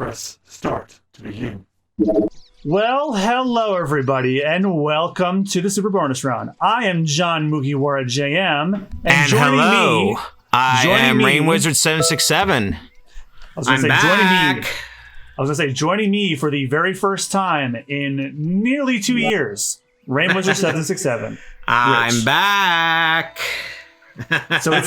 Press start to begin. Well, hello everybody, and welcome to the Super Bonus Round. I am John Mugiwara JM, and joining hello, me, I am Rain Wizard 767. I'm back. I was going to say, joining me for the very first time in nearly 2 years, Rain Wizard 767. I'm back. So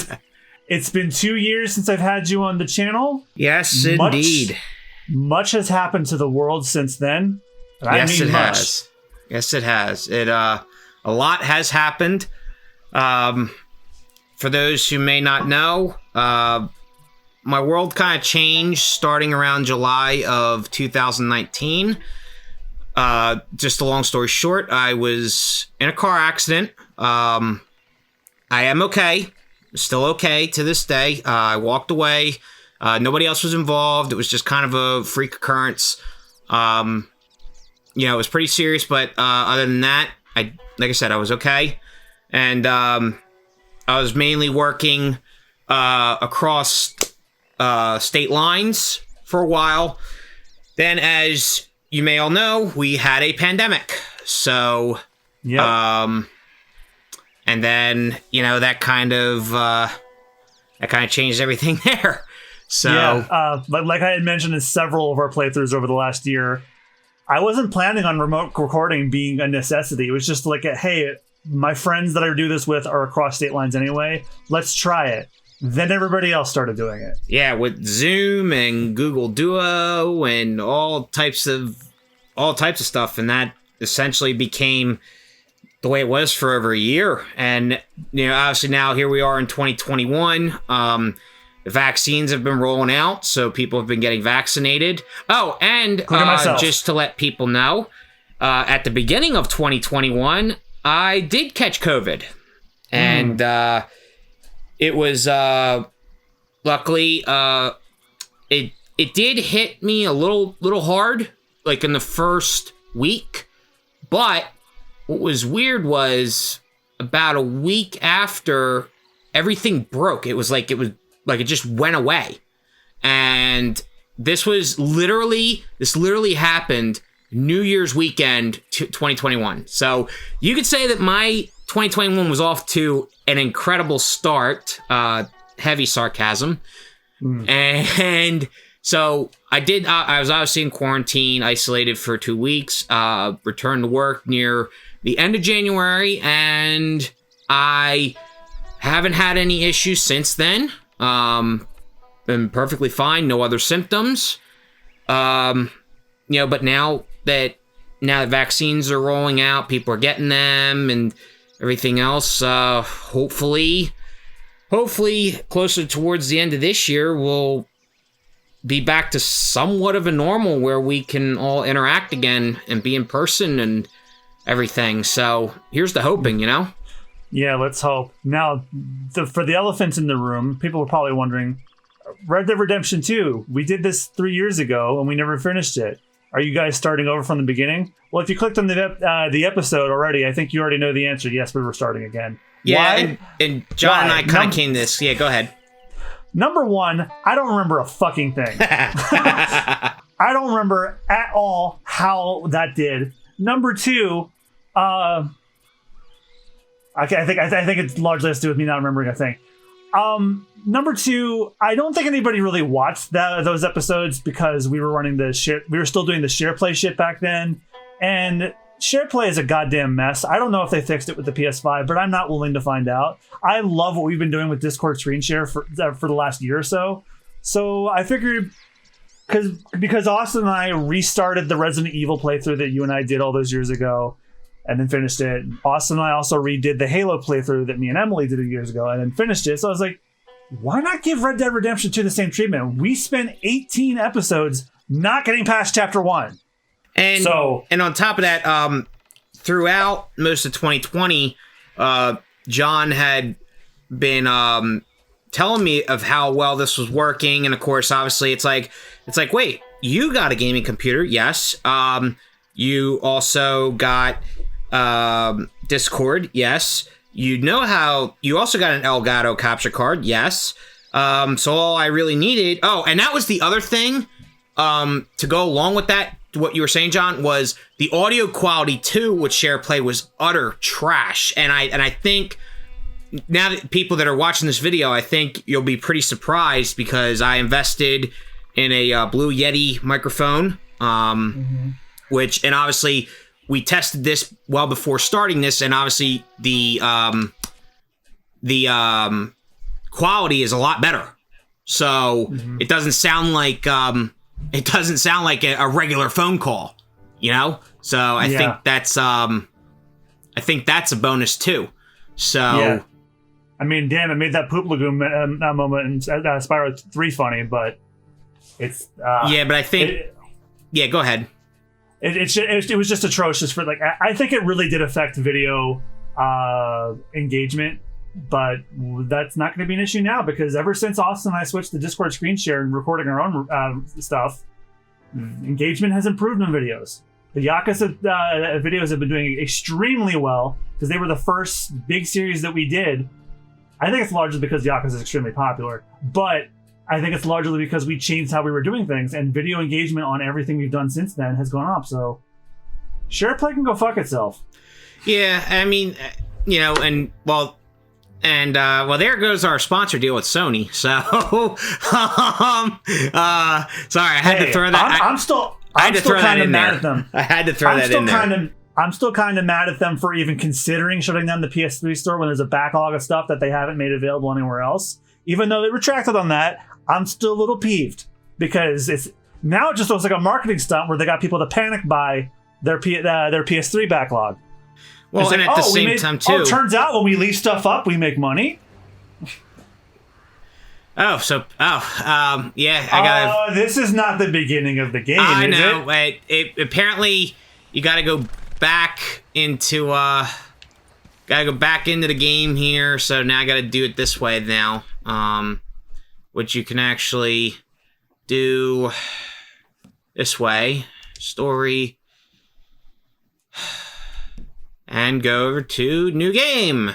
it's been 2 years since I've had you on the channel. Yes, indeed. Much has happened to the world since then. Yes, it has. Yes, it has. A lot has happened. For those who may not know, my world kind of changed starting around July of 2019. Just a long story short, I was in a car accident. I am okay. Still okay to this day. I walked away. Nobody else was involved. It was just kind of a freak occurrence. It was pretty serious, but other than that, like I said, I was okay. And I was mainly working across state lines for a while. Then, as you may all know, we had a pandemic. So, yep. And then, that kind of changed everything there. So, yeah, like I had mentioned in several of our playthroughs over the last year, I wasn't planning on remote recording being a necessity. It was just like, hey, my friends that I do this with are across state lines anyway. Let's try it. Then everybody else started doing it. Yeah, with Zoom and Google Duo and all types of stuff, and that essentially became the way it was for over a year. And obviously now here we are in 2021. The vaccines have been rolling out, so people have been getting vaccinated. Oh, and just to let people know, at the beginning of 2021, I did catch COVID. And it was, luckily, it did hit me a little hard, like in the first week. But what was weird was about a week after, everything broke. It was like it just went away. And this literally happened New Year's weekend 2021. So you could say that my 2021 was off to an incredible start. Heavy sarcasm. And so I was obviously in quarantine, isolated for 2 weeks, returned to work near the end of January, and I haven't had any issues since then. Been perfectly fine, no other symptoms. But now that vaccines are rolling out, people are getting them and everything else, hopefully closer towards the end of this year, we'll be back to somewhat of a normal where we can all interact again and be in person and everything. So here's the hoping, Yeah, let's hope. Now, for the elephant in the room, people are probably wondering, Red Dead Redemption 2, we did this 3 years ago and we never finished it. Are you guys starting over from the beginning? Well, if you clicked on the episode already, I think you already know the answer. Yes, we were starting again. Yeah, and John and I kind of came to this. Yeah, go ahead. Number one, I don't remember a fucking thing. I don't remember at all how that did. Number two, okay, I think it largely has to do with me not remembering a thing. Number two, I don't think anybody really watched those episodes because we were running we were still doing the share play shit back then, and share play is a goddamn mess. I don't know if they fixed it with the PS5, but I'm not willing to find out. I love what we've been doing with Discord screen share for the last year or so. So I figured, because Austin and I restarted the Resident Evil playthrough that you and I did all those years ago, and then finished it. Austin and I also redid the Halo playthrough that me and Emily did years ago, and then finished it. So I was like, why not give Red Dead Redemption 2 the same treatment? We spent 18 episodes not getting past chapter 1. And on top of that, throughout most of 2020, John had been telling me of how well this was working, and of course, obviously, it's like, wait, you got a gaming computer? Yes. You also got Discord? Yes. You also got an Elgato capture card? Yes. So all I really needed... Oh, and that was the other thing to go along with that, what you were saying, John, was the audio quality too with SharePlay was utter trash. And I think now that people that are watching this video, I think you'll be pretty surprised because I invested in a Blue Yeti microphone, which, and obviously we tested this well before starting this, and obviously the quality is a lot better. So it doesn't sound like a regular phone call, you know? So I think that's a bonus too. So yeah. I mean, damn, it made that Poop Lagoon moment in Spyro 3 funny, but it's yeah, but I think yeah, go ahead. It was just atrocious for like I think it really did affect video engagement, but that's not going to be an issue now because ever since Austin and I switched to Discord screen share and recording our own stuff, engagement has improved in videos. The Yakuza videos have been doing extremely well because they were the first big series that we did. I think it's largely because Yakuza is extremely popular, but I think it's largely because we changed how we were doing things, and video engagement on everything we've done since then has gone up. So SharePlay can go fuck itself. Yeah, I mean, you know, well, there goes our sponsor deal with Sony. So, sorry, I had to throw that. I'm still kind of mad at them. I had to throw that in there. I'm still kind of mad at them for even considering shutting down the PS3 store when there's a backlog of stuff that they haven't made available anywhere else. Even though they retracted on that, I'm still a little peeved because it just looks like a marketing stunt where they got people to panic buy their PS3 backlog. Well, and at the same time too. Oh, turns out when we leave stuff up, we make money. Yeah, I gotta. This is not the beginning of the game. I is know. It Apparently, you got to go back into the game here. So now I got to do it this way now. Which you can actually do this way. Story. And go over to new game.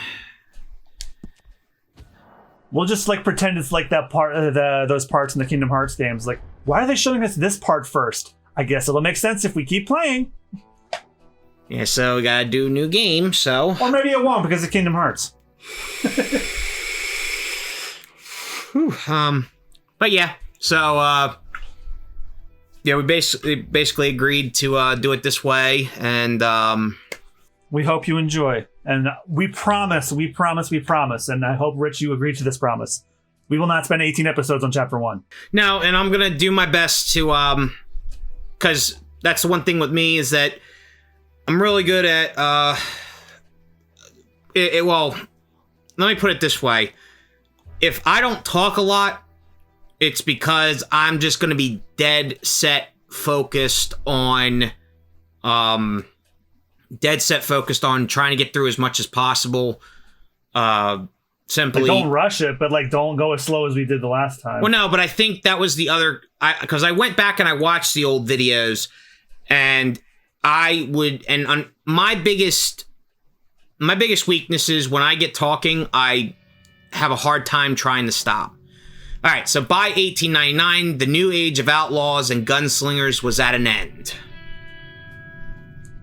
We'll just like pretend it's like that part of those parts in the Kingdom Hearts games. Like, why are they showing us this part first? I guess it'll make sense if we keep playing. Yeah, so we gotta do new game, so. Or maybe it won't because of Kingdom Hearts. Whew, but yeah, so yeah, we basically agreed to do it this way, and we hope you enjoy, and we promise, and I hope, Rich, you agree to this promise. We will not spend 18 episodes on Chapter 1. No, and I'm gonna do my best to, because that's the one thing with me is that I'm really good at, well, let me put it this way. If I don't talk a lot, it's because I'm just going to be dead set focused on trying to get through as much as possible. Simply, don't rush it, but like don't go as slow as we did the last time. Well, no, but I think that was the other, because I went back and I watched the old videos, and on my biggest weaknesses when I get talking, I have a hard time trying to stop. All right, so by 1899, the new age of outlaws and gunslingers was at an end.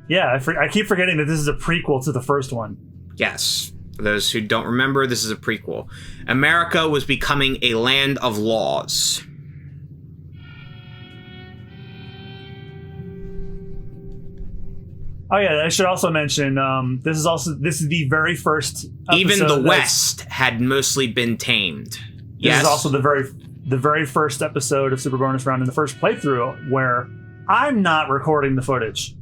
Yeah, I keep forgetting that this is a prequel to the first one. Yes. For those who don't remember, this is a prequel. America was becoming a land of laws. Oh yeah, I should also mention this is the very first episode. Even the West had mostly been tamed. This is also the very first episode of Super Bonus Round in the first playthrough where I'm not recording the footage.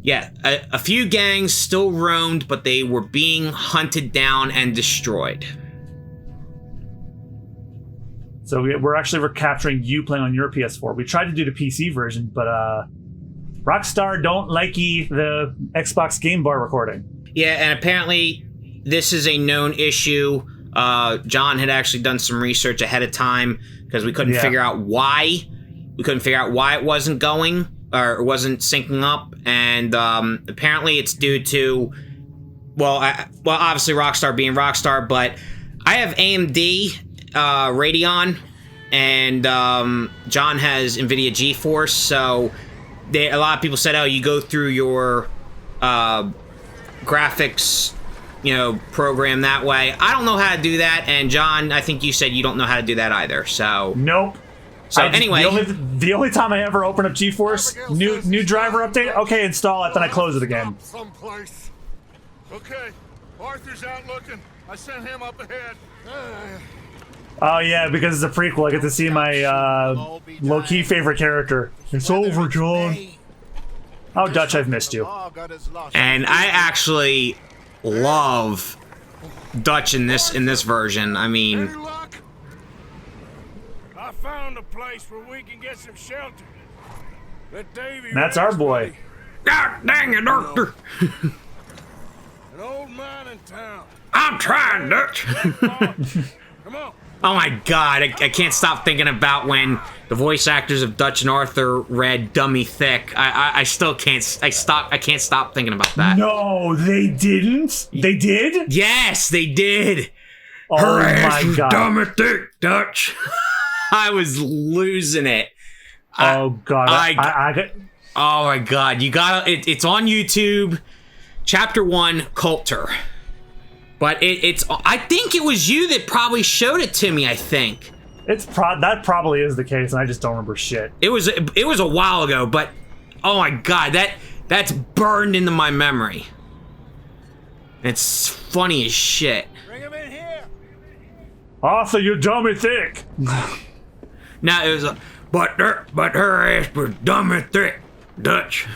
Yeah, a few gangs still roamed, but they were being hunted down and destroyed. So we're actually recapturing you playing on your PS4. We tried to do the PC version, but Rockstar don't likey the Xbox Game Bar recording. Yeah, and apparently this is a known issue. John had actually done some research ahead of time because we couldn't figure out why. We couldn't figure out why it wasn't going or wasn't syncing up, and apparently it's due to obviously Rockstar being Rockstar, but I have AMD Radeon, and John has NVIDIA GeForce, so a lot of people said, oh, you go through your graphics, program that way. I don't know how to do that, and John, I think you said you don't know how to do that either, so... Nope. So anyway... The only time I ever open up GeForce, new driver update, okay, install it, then I close it again. Someplace. Okay, Arthur's out looking. I sent him up ahead. Oh yeah, because it's a prequel, I get to see my low-key favorite character. It's over, John. Oh, Dutch, I've missed you. And I actually love Dutch in this version. I mean... I found a place where we can get some shelter. That's our boy. God dang it, Arthur! An old mine in town. I'm trying, Dutch! Come on. Oh my god, I can't stop thinking about when the voice actors of Dutch and Arthur read Dummy Thick. I still can't stop thinking about that. No, they didn't? They did? Yes, they did! Oh Her ass my was god. dumb and thick, Dutch. I was losing it. Oh god. Oh my god, you gotta... It's on YouTube. Chapter 1, Coulter. But it's... I think it was you that probably showed it to me, I think. That probably is the case, and I just don't remember shit. It was a while ago, but... Oh my god, that's burned into my memory. It's funny as shit. Bring him in here. Arthur, you dummy thick. Now it was but her ass was dumb and thick, Dutch.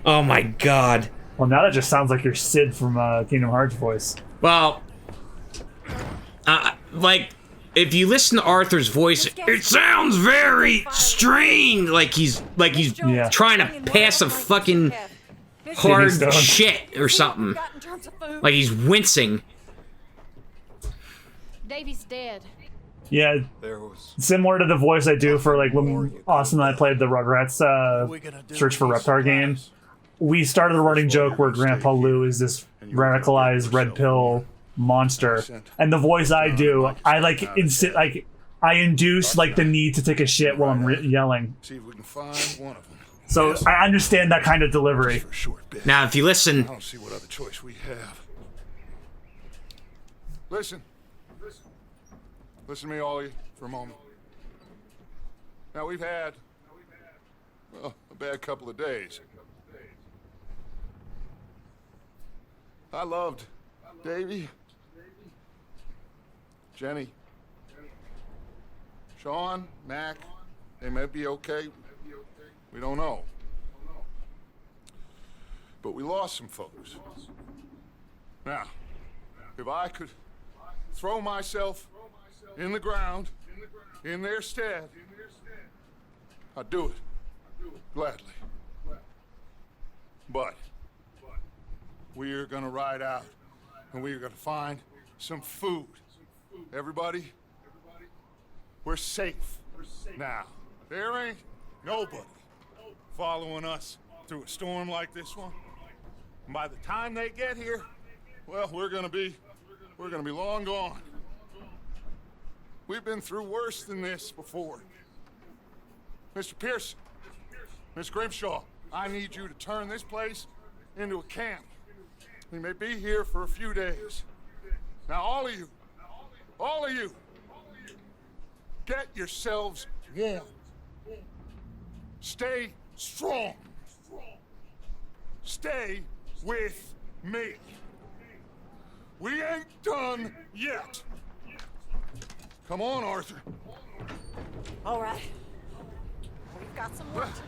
Oh my god. Well, now that just sounds like your Sid from Kingdom Hearts voice. Well, like, if you listen to Arthur's voice, it sounds very strained, like he's Yeah. trying to pass a fucking hard Stone. shit or something. Like he's wincing. Davy's dead. Yeah, similar to the voice I do for like when Austin and I played the Rugrats Search for Reptar game. We started a running joke where Grandpa Lou is this radicalized red pill monster, and the voice I do, I induce like the need to take a shit while I'm yelling. See if we can find one of them. So I understand that kind of delivery. For a short bit. Now, if you listen, I don't see what other choice we have. Listen to me, all of you, for a moment. Now, we've had, well, a bad couple of days. I loved Davy, Jenny, Sean, Mac. They may be okay. We don't know. But we lost some folks. Now, if I could throw myself in the ground, in their stead, I'd do it. Gladly. But we are gonna ride out, and we are gonna find some food. Everybody, we're safe now. There ain't nobody following us through a storm like this one. And by the time they get here, well, we're gonna be long gone. We've been through worse than this before. Mr. Pearson, Miss Grimshaw, I need you to turn this place into a camp. We may be here for a few days. Now, all of you, get yourselves warm. Stay strong. Stay with me. We ain't done yet. Come on, Arthur. All right. We've got some work to do.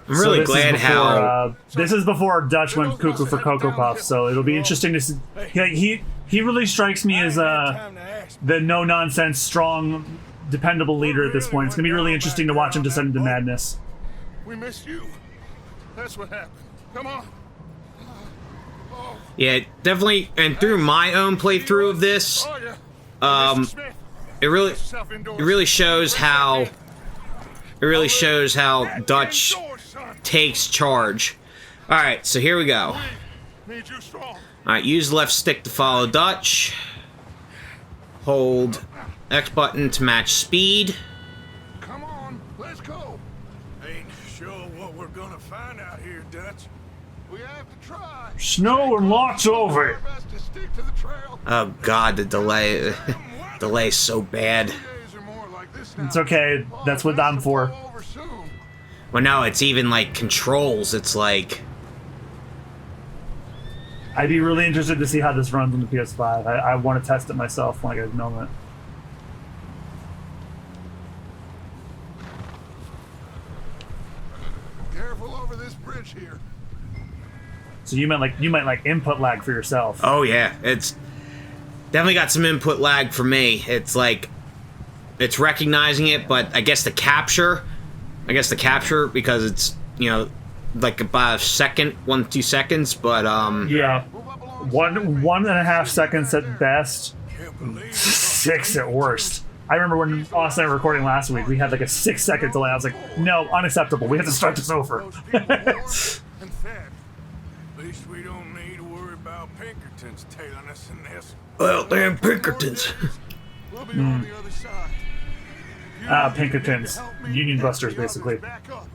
I'm really this is glad before, how... this is before Dutch went cuckoo for Cocoa Puffs, so it'll be interesting to see. He really strikes me as the no-nonsense, strong, dependable leader at this point. It's going to be really interesting to watch him descend into madness. We missed you. That's what happened. Come on. Yeah, definitely, and through my own playthrough of this, it really shows how Dutch takes charge. All right, so here we go. All right, use left stick to follow Dutch. Hold X button to match speed. Come on, let's go. Ain't sure what we're gonna find out here, Dutch. We have to try. Snow and lots of it. Our best to stick to the trail. Oh god, the delay. Delay's so bad. 2 days or more like this now. It's okay. That's what I'm for. Blow over soon. Well, no, it's even like controls. It's like, I'd be really interested to see how this runs on the PS5. I want to test it myself when I get a moment. Careful over this bridge here. So you might like input lag for yourself. oh yeah, it's definitely got some input lag for me. It's like, it's recognizing it, but I guess the capture, because it's, you know, like about a second, 1-2 seconds, but Yeah, 1.5 seconds at best, 6 at worst. I remember when Austin and I were recording last week, we had like a 6-second delay. I was like, no, unacceptable. We have to start this over. And fed. At least we don't need to worry about Pinkertons tailing us in this. well, damn Pinkertons. We'll be on the other side. Pinkertons, Union Busters, basically.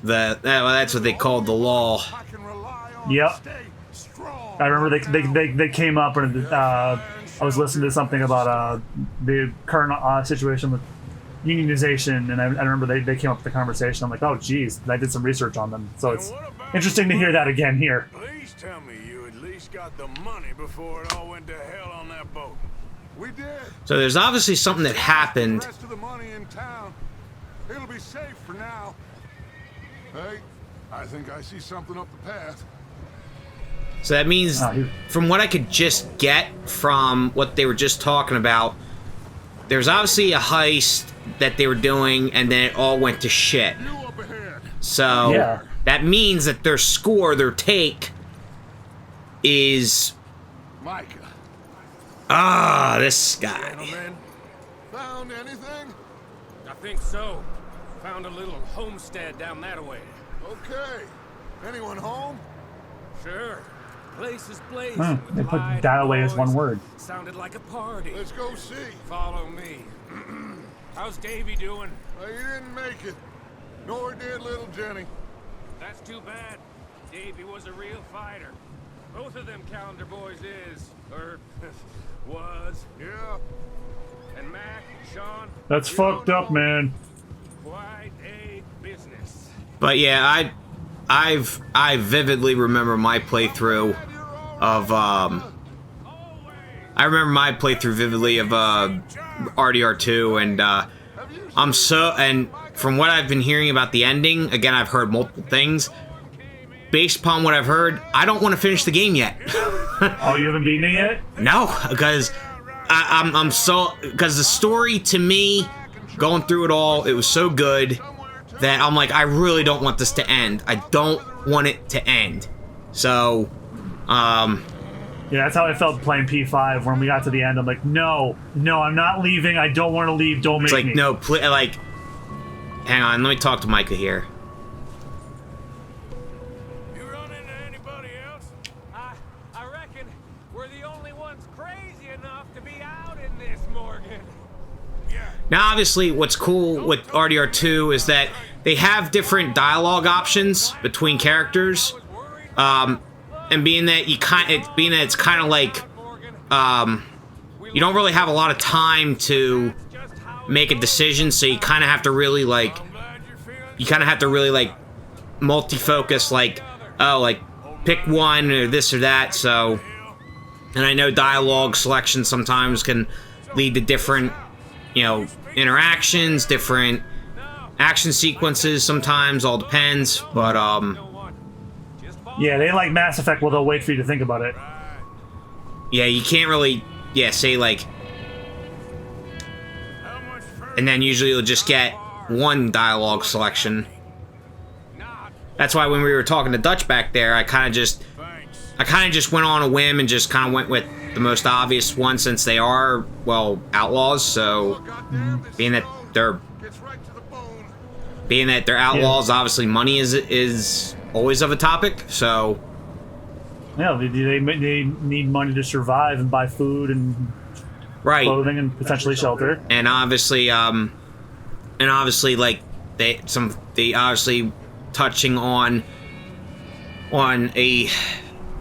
That's what they called the law. I can rely on Yep. stay strong. I remember they came up and I was listening to something about the current situation with unionization, and I remember they came up with the conversation. I'm like, oh geez, I did some research on them, so it's interesting to hear that again here. Please tell me you at least got the money before it all went to hell on that boat. We did. So there's obviously something that happened. The rest of the money in town. It'll be safe for now. Hey, I think I see something up the path. So that means, Oh, from what I could just get from what they were just talking about, there's obviously a heist that they were doing, and then it all went to shit. You up ahead. So Yeah. that means that their score, their take, is Micah, this guy. Gentlemen, found anything? I think so. Found a little homestead down that way. Okay. Anyone home? Sure. Place is blazing. They with put light that and away as one noise. word. Sounded like a party. Let's go see. Follow me. How's Davy doing? Well, you didn't make it. Nor did little Jenny. That's too bad. Davy was a real fighter. Both of them calendar boys is, or was. Yeah. And Mac, Sean, That's fucked up, man. quite a business. But yeah, I vividly remember my playthrough of I remember my playthrough vividly of RDR2, and and from what I've been hearing about the ending, again, I've heard multiple things. Based upon what I've heard, I don't want to finish the game yet. Oh, you haven't beaten it yet? No, because because the story to me, going through it all, it was so good that I'm like, I really don't want this to end. I don't want it to end. So, Yeah, that's how I felt playing P5. When we got to the end, I'm like, no, I'm not leaving. I don't want to leave. Don't make it's like, me. no, like, hang on, let me talk to Micah here. you run into anybody else? I reckon we're the only ones crazy enough to be out in this, Morgan. Yeah. Now, obviously, what's cool with RDR2 is that they have different dialogue options between characters. And being that it's kind of like, you don't really have a lot of time to make a decision, so you kind of have to really like, multi-focus, like, oh, like, pick one or this or that. So, and I know dialogue selection sometimes can lead to different, interactions, different action sequences. Sometimes, all depends. But Yeah, they like Mass Effect. Well, they'll wait for you to think about it. yeah, you can't really, say like, and then usually you'll just get one dialogue selection. That's why when we were talking to Dutch back there, I kind of just went on a whim and just kind of went with the most obvious one, since they are, well, outlaws. So being that they're outlaws, obviously money is always of a topic. So Yeah, they need money to survive and buy food and Right. clothing and potentially shelter. And obviously, like they obviously touching on a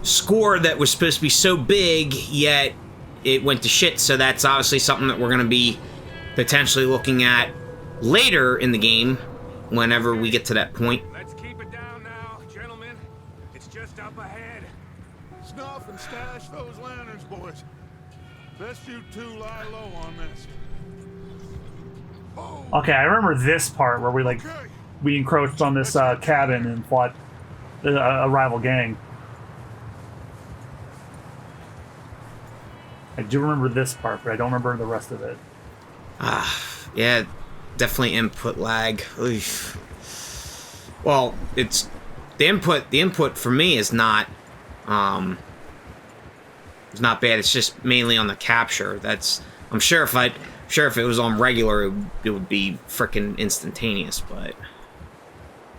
score that was supposed to be so big, yet it went to shit. So that's obviously something that we're going to be potentially looking at later in the game, whenever we get to that point. Let's keep it down now, gentlemen. It's just up ahead. Snuff and stash those lanterns, boys. Best you two lie low on this. Oh, Okay, I remember this part where okay. we encroached on this cabin and fought a rival gang. I do remember this part, but I don't remember the rest of it. Yeah, definitely input lag. Oof. Well, it's the input for me is not it's not bad. It's just mainly on the capture. I'm sure if it was on regular, it would be freaking instantaneous. But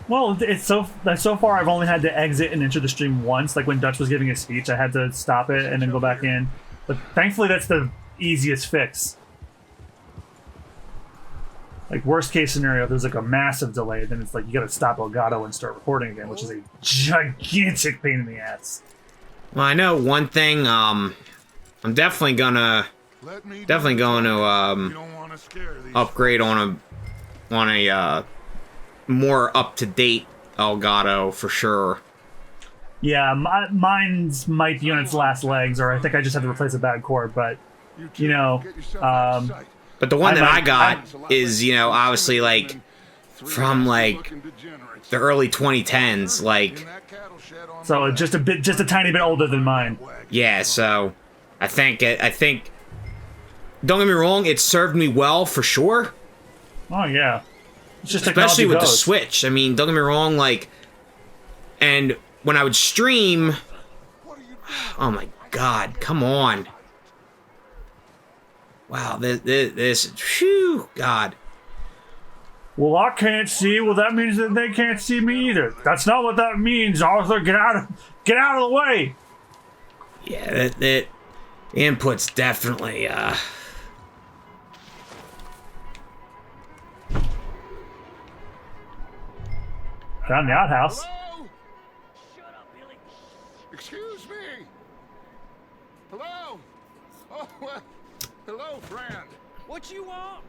Well, it's so far I've only had to exit and enter the stream once. Like when Dutch was giving a speech, I had to stop it and then go back in. But thankfully, that's the easiest fix. Like worst case scenario, if there's like a massive delay, then it's like you gotta stop Elgato and start recording again, which is a gigantic pain in the ass. well, I know one thing. I'm definitely gonna You don't want to scare these. upgrade on a more up to date Elgato for sure. Yeah, mine's might be on its last legs, or I think I just had to replace a bad cord. But two you know, get yourself out of sight. But the one that I got I'm- is, obviously like from like the early 2010s, like, so just a tiny bit older than mine. yeah, so I think don't get me wrong, it served me well for sure, Oh yeah, it's just especially technology with the goes. Switch. I mean, don't get me wrong, like, and when I would stream, oh my god, come on. Wow, this phew, God. Well, I can't see. Well, that means that they can't see me either. That's not what that means, Arthur. Get out of the way. Yeah, that input's definitely Found the outhouse. Hello? Excuse me. Hello? Oh, well, hello, friend. What you want?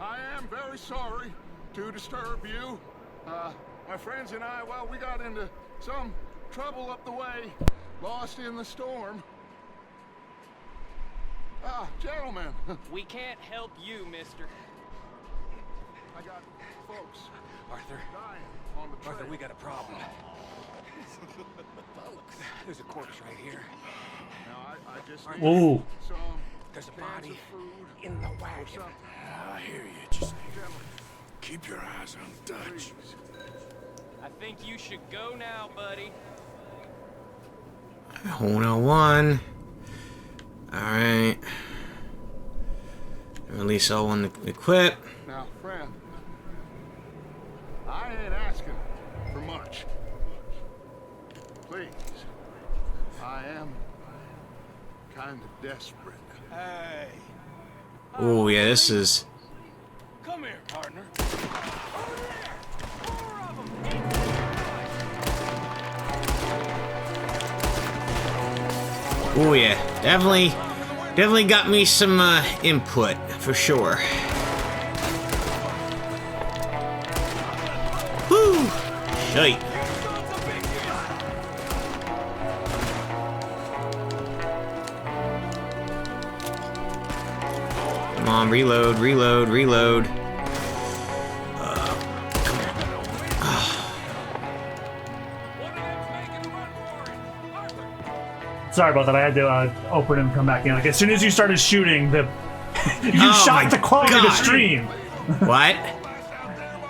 I am very sorry to disturb you. My friends and I, well, we got into some trouble up the way, lost in the storm. Gentlemen, We can't help you, mister. I got folks Arthur, dying on the trail. Arthur, we got a problem. There's a corpse right here. Now, I just need Ooh. some There's a cans body of food in the or wagon. something. I hear you. Just keep your eyes on Dutch. I think you should go now, buddy. hole in one. Alright. Release all one to equip. Now, friend, I ain't asking for much. Please, I am kind of desperate. Hey, Oh yeah, this is. come here, partner. Oh yeah, definitely got me some input for sure. Woo! Shite. Come on, reload. Sorry about that. I had to open and come back in. Like as soon as you started shooting, you Oh my shot the quality of the God. stream. What?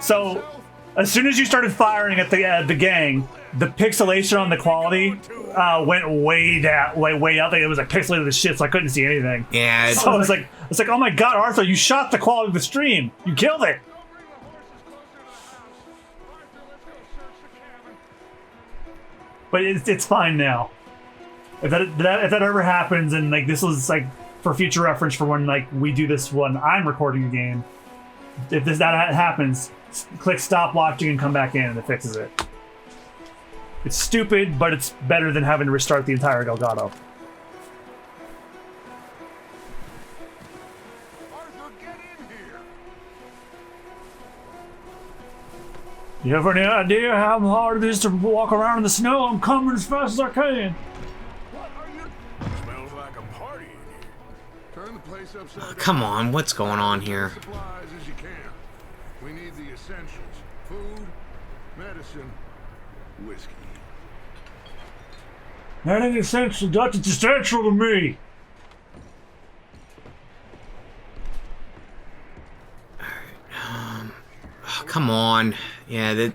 So as soon as you started firing at the gang, the pixelation on the quality went way down, way up. It was like pixelated as shit, so I couldn't see anything. Yeah, it's, So it's like, oh my god, Arthur, you shot the quality of the stream. You killed it. But it's fine now. If that ever happens, and like this was like for future reference for when like we do this when I'm recording a game. If that happens, click stop watching and come back in and it fixes it. It's stupid, but it's better than having to restart the entire Elgato. Arthur, get in here! You have any idea how hard it is to walk around in the snow? I'm coming as fast as I can. What are you? Smells like a party in here. Turn the place upside down. Come on, what's going on here? Supplies as you can. We need the essentials: food, medicine, whiskey. That ain't essential. That's essential to me. Oh, come on. Yeah, that.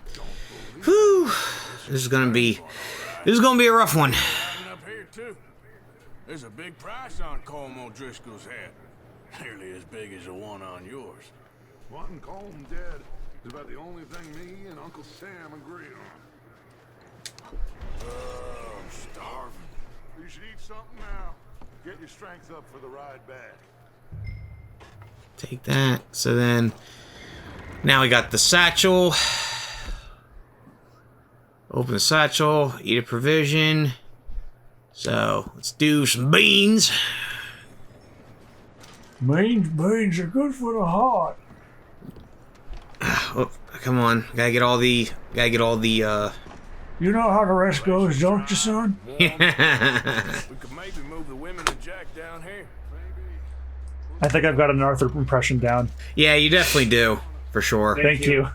Whew. This is gonna be a rough one. Happening up here too. There's a big price on Colm O'Driscoll's head. Nearly as big as the one on yours. Wanting Colm dead is about the only thing me and Uncle Sam agree on. I'm starving. You should eat something now. Get your strength up for the ride back. Take that. So then, now we got the satchel. Open the satchel, eat a provision. So, let's do some beans. Beans are good for the heart. Oh, come on. Gotta get all the, You know how the rest goes, don't you, son? We could maybe move the women and Jack down here. I think I've got an Arthur impression down. Yeah, you definitely do. For sure. Thank you.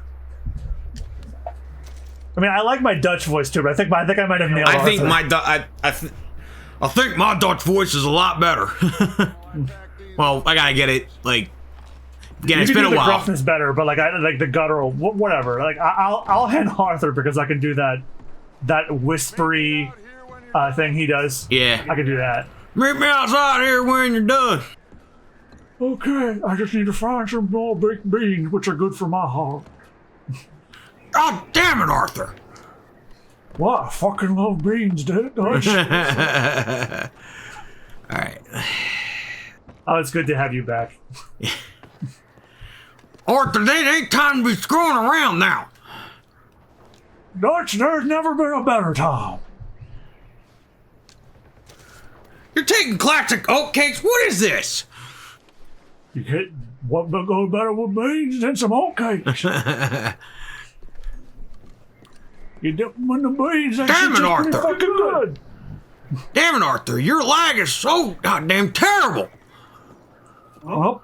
I mean, I like my Dutch voice too, but I think I might have nailed I think Arthur. I think my Dutch voice is a lot better. Well, I gotta get it, like, again, You it's can been do a the while. gruffness better, but like I like the guttural, whatever. Like I'll hand Arthur because I can do that whispery thing he does. Yeah. I can do that. Meet me outside here when you're done. Okay, I just need to find some more baked beans, which are good for my heart. God damn it, Arthur. What? I fucking love beans, dude. Alright. Oh, it's good to have you back. Arthur, it ain't time to be screwing around now. Dutch, there's never been a better time. You're taking classic oatcakes. What is this? You get what goes better with beans than some oatcakes. You dip them in the beans, that's Damn it, just pretty Arthur. fucking good. Damn it, Arthur. Your lag is so goddamn terrible. Well,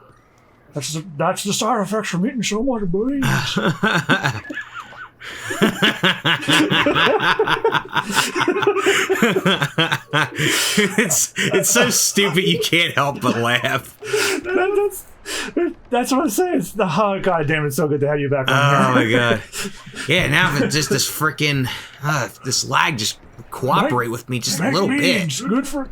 that's the side effects from eating so much beans. It's so stupid you can't help but laugh. That's what I'm saying. It's God damn, it's so good to have you back on Oh my here. god. Yeah, now if it's just this freaking this lag just cooperate with me just a Baked little beans, bit. good for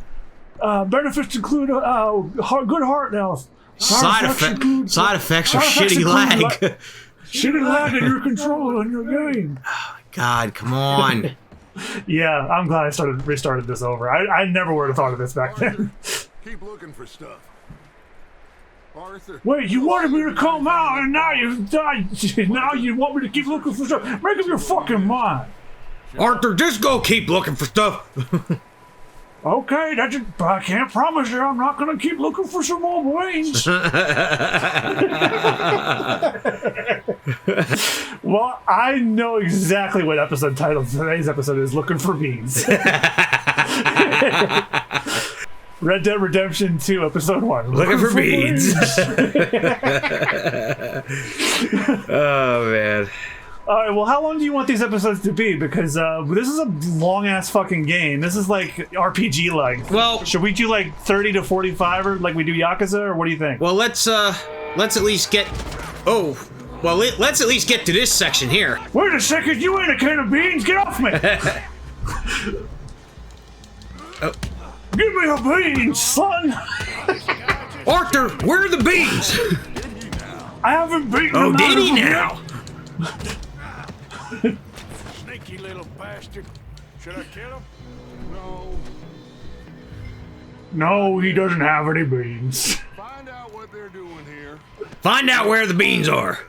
benefits include good heart health. Side effects are shitty lag. Shitty lag in your control in your game. God, come on. Yeah, I'm glad I restarted this over. I never would have thought of this back then. Keep looking for stuff. Arthur. Wait, you wanted me to come out, and now you now you want me to keep looking for stuff? Make up your fucking mind. Arthur, just go keep looking for stuff. Okay, I can't promise you I'm not gonna keep looking for some more beans. Well, I know exactly what episode title today's episode is. Looking for beans. Red Dead Redemption 2, Episode 1. Looking for beans. Oh, man. Alright, well, how long do you want these episodes to be? Because this is a long-ass fucking game. This is like RPG length. Well, should we do like 30 to 45 or like we do Yakuza, or what do you think? well, let's at least get... Oh, well, let's at least get to this section here. Wait a second, you ain't a can of beans! Get off me! Oh. Give me a bean, son! Arthur, where are the beans? I haven't beaten Oh, him out did of he them now? Sneaky little bastard. Should I kill him? No. No, he doesn't have any beans. Find out what they're doing here. Find out where the beans are.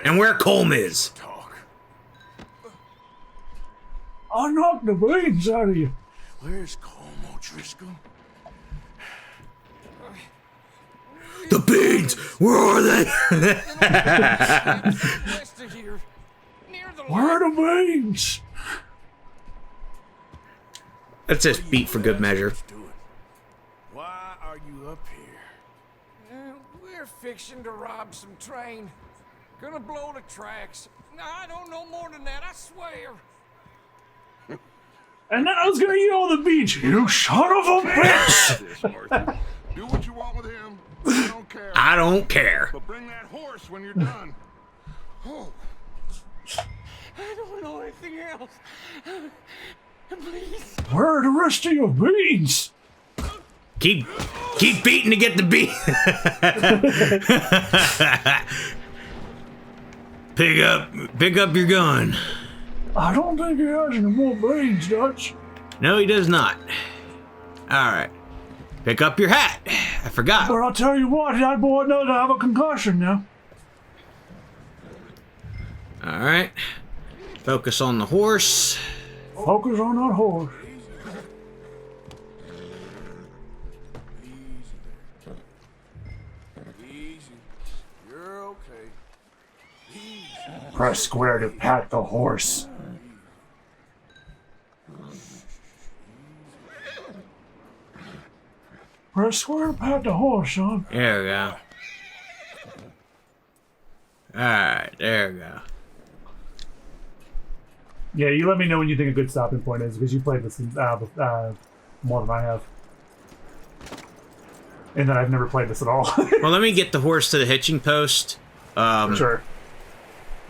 And where Colm is. Talk. I'll knock the beans out of you. Where's Colm O'Driscoll? The beans! Where are they? West of here, near the Where are the beans? Let's just beat for good measure. Why are you up here? We're fixing to rob some train. Gonna blow the tracks. No, I don't know more than that, I swear. And then I was gonna yell on the beach, you son of a bitch! Do what you want with him. I don't care. I don't care. But bring that horse when you're done. Oh. I don't know anything else. Please. Where are the rest of your beans? Keep beating to get the bean. Pick up your gun. I don't think he has any more beans, Dutch. No, he does not. All right. Pick up your hat. I forgot. But I'll tell you what, that boy knows I have a concussion now. All right. Focus on the horse. Focus on that horse. Easy. You're okay. Easy. Press square to pat the horse. Press square to pat the horse, son. There we go. Alright, there we go. Yeah, you let me know when you think a good stopping point is, because you played this more than I have. And then I've never played this at all. Well, let me get the horse to the hitching post. Sure.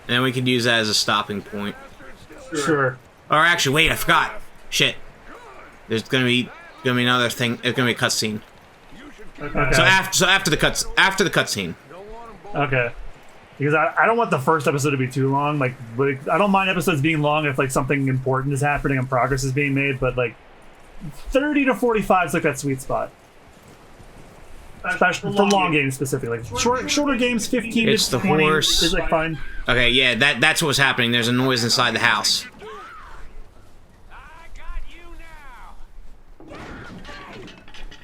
And we could use that as a stopping point. Sure. Or actually, wait, I forgot. Shit. There's gonna be another thing. It's gonna be a cutscene. Okay. So after the cutscene. Okay. Because I don't want the first episode to be too long. Like I don't mind episodes being long if like something important is happening and progress is being made, but like 30 to 45 is like that sweet spot. Especially for long games specifically. Like shorter games, 15 It's to the 20 horse. is like fine. Okay, yeah, that's what was happening. There's a noise inside the house. I got you now.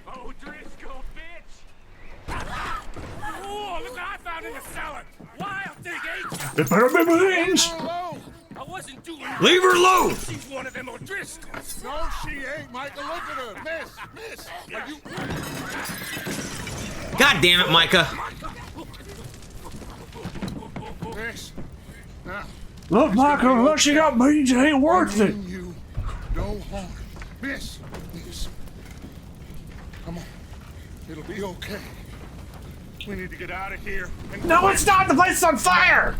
Oh, Driscoll, bitch. Oh, look what I found in the cellar. Wild thing, ain't you? It better be beans! I wasn't doing Leave her alone! She's one of them O'Driscolls. No, she ain't, Micah. Look at her. Miss. Are you... God damn it, Micah. Miss. Now, Look, Michael, unless you got beans, it ain't worth it. you. No harm. Miss. Come on. It'll be okay. We need to get out of here. And No, it's not! The place is on fire!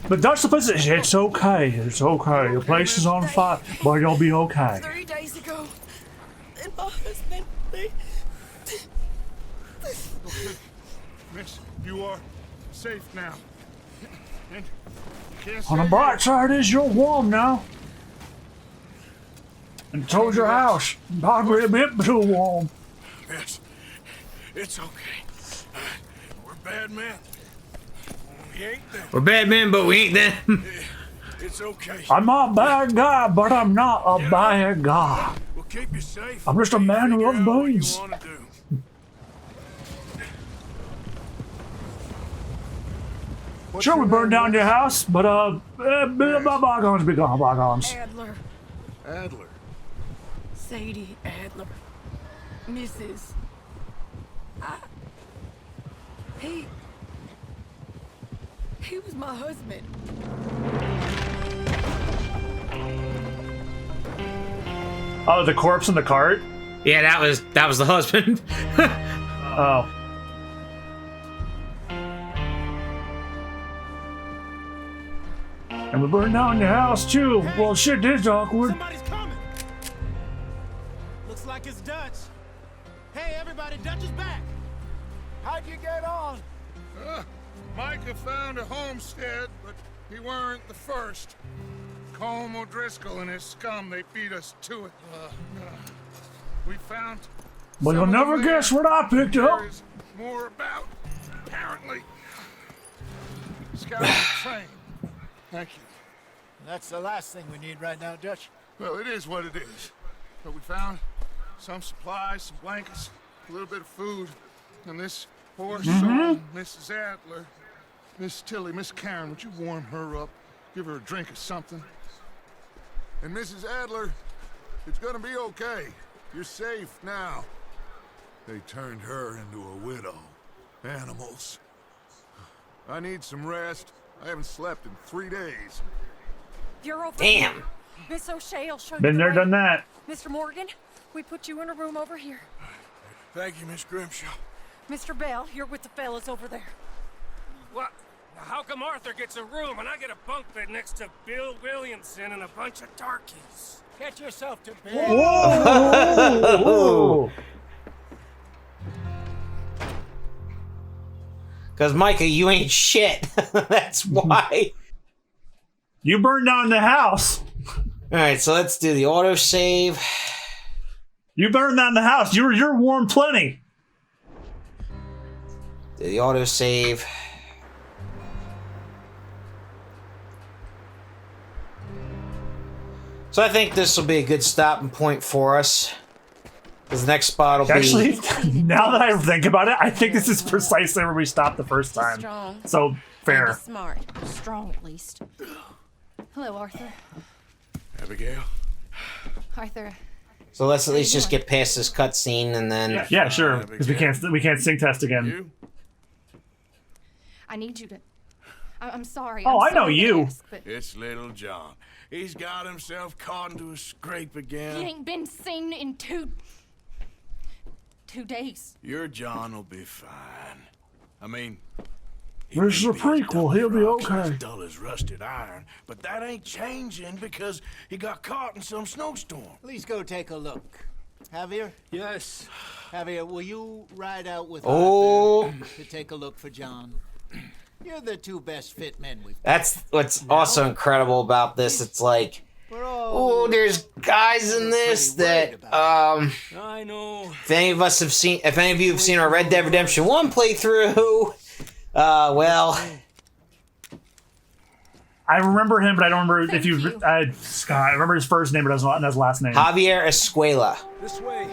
But Dutch, the place is, it's okay. It's okay. The place is on fire, but it'll be okay. 3 days ago, and my husband, Miss, you are safe now. And you can't On the stay bright side is you're warm now. And so's your house. Probably a bit too warm. Yes. It's okay. We're bad men. We ain't them. We're bad men, but we ain't them. It's okay. I'm not a bad guy, but I'm not a bad guy. We'll keep you safe. I'm just a man who loves Figure out what you beans. wanna do. Sure, we burned down your house, but bygones be gone, bygones. Adler, Adler. Sadie Adler, Mrs. He was my husband. Oh, the corpse in the cart? Yeah, that was the husband. Oh. And we burned down your house too. Well, shit, this is awkward. Somebody's coming. Looks like it's Dutch. Hey, everybody, Dutch is back. How'd you get on? Micah found a homestead, but he weren't the first. Colm O'Driscoll and his scum, they beat us to it. We found... Well, you'll some of never them guess there. what I picked up. There is more about, apparently. Scouting the train. Thank you. That's the last thing we need right now, Dutch. Well, it is what it is. But we found some supplies, some blankets, a little bit of food, and this poor soul, Mrs. Adler, Miss Tilly, Miss Karen, would you warm her up? Give her a drink or something? And Mrs. Adler, it's gonna be okay. You're safe now. They turned her into a widow. Animals. I need some rest. I haven't slept in 3 days. You're over Damn. here. Miss O'Shea will show you Been the there, way. done that. Mr. Morgan, we put you in a room over here. Thank you, Miss Grimshaw. Mr. Bell, you're with the fellas over there. What? How come Arthur gets a room and I get a bunk bed next to Bill Williamson and a bunch of darkies? Get yourself to bed. Whoa! Because, Micah, you ain't shit. That's why. You burned down the house. Alright, so let's do the autosave. You burned down the house. You're warm plenty. Do the autosave. So I think this will be a good stopping point for us. Because the next spot will Actually, be... now that I think about it, I think this is precisely where we stopped the first time. Strong. So, fair. Smart. Strong, at least. Hello, Arthur. Abigail? Arthur. So let's at least just get past this cutscene and then... Yeah, sure. Because we can't sync test again. You? I need you to... I'm sorry. Oh, I'm I know sorry to you. ask, but It's little John. He's got himself caught into a scrape he again. ain't been seen in two days. Your John will be fine. I mean... he This is may a be as prequel. dull as He'll be rocks and okay. As dull as rusted iron, but that ain't changing because he got caught in some snowstorm. Please go take a look. Javier? Yes. Javier, will you ride out with Oh. Arthur to take a look for John? You're the two best fit men we've That's what's also incredible about this. It's like... We're all... Oh, there's guys in this that, I know. if any of you have seen our Red Dead Redemption 1 playthrough, well, I remember him, but I don't remember Thank if you. you. Scott, I remember his first name, but doesn't know his last name. Javier Escuela, This way.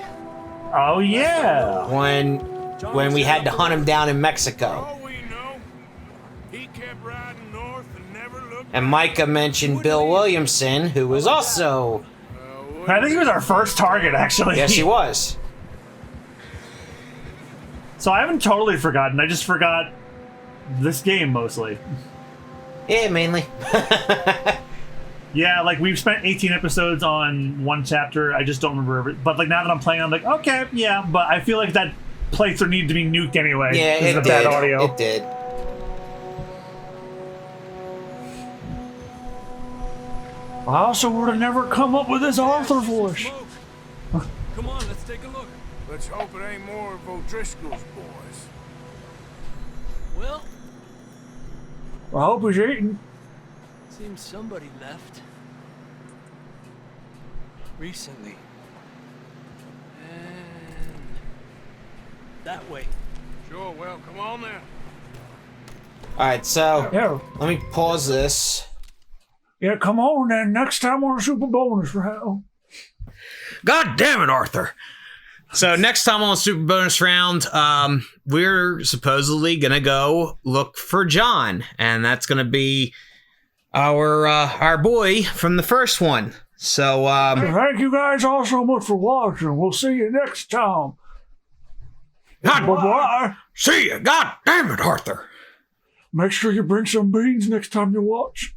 Oh yeah. when we had to hunt him down in Mexico. All we know, he kept riding north and never looked. And Micah mentioned Bill Williamson, who was also... I think he was our first target, actually. Yes, he was. So I haven't totally forgotten. I just forgot this game mostly. Yeah, mainly. Yeah, like we've spent 18 episodes on one chapter. I just don't remember everything. But like now that I'm playing, I'm like, okay, yeah. But I feel like that playthrough needed to be nuked anyway. Yeah, because it of the bad did. audio. It did. I also would have never come up with this Arthur voice. Smoke. Come on, let's take a look. Let's hope it ain't more of O'Driscoll's boys. Well, I hope he's eating. seems somebody left. Recently. And that way. Sure, well, come on now. Alright, so Yeah. let me pause this. Yeah, come on then. Next time on a super bonus round. God damn it, Arthur. So next time on Super Bonus Round, we're supposedly gonna go look for John, and that's gonna be our boy from the first one. So Thank you guys all so much for watching. We'll see you next time. God, Bye-bye. see ya. God damn it, Arthur. Make sure you bring some beans next time you watch.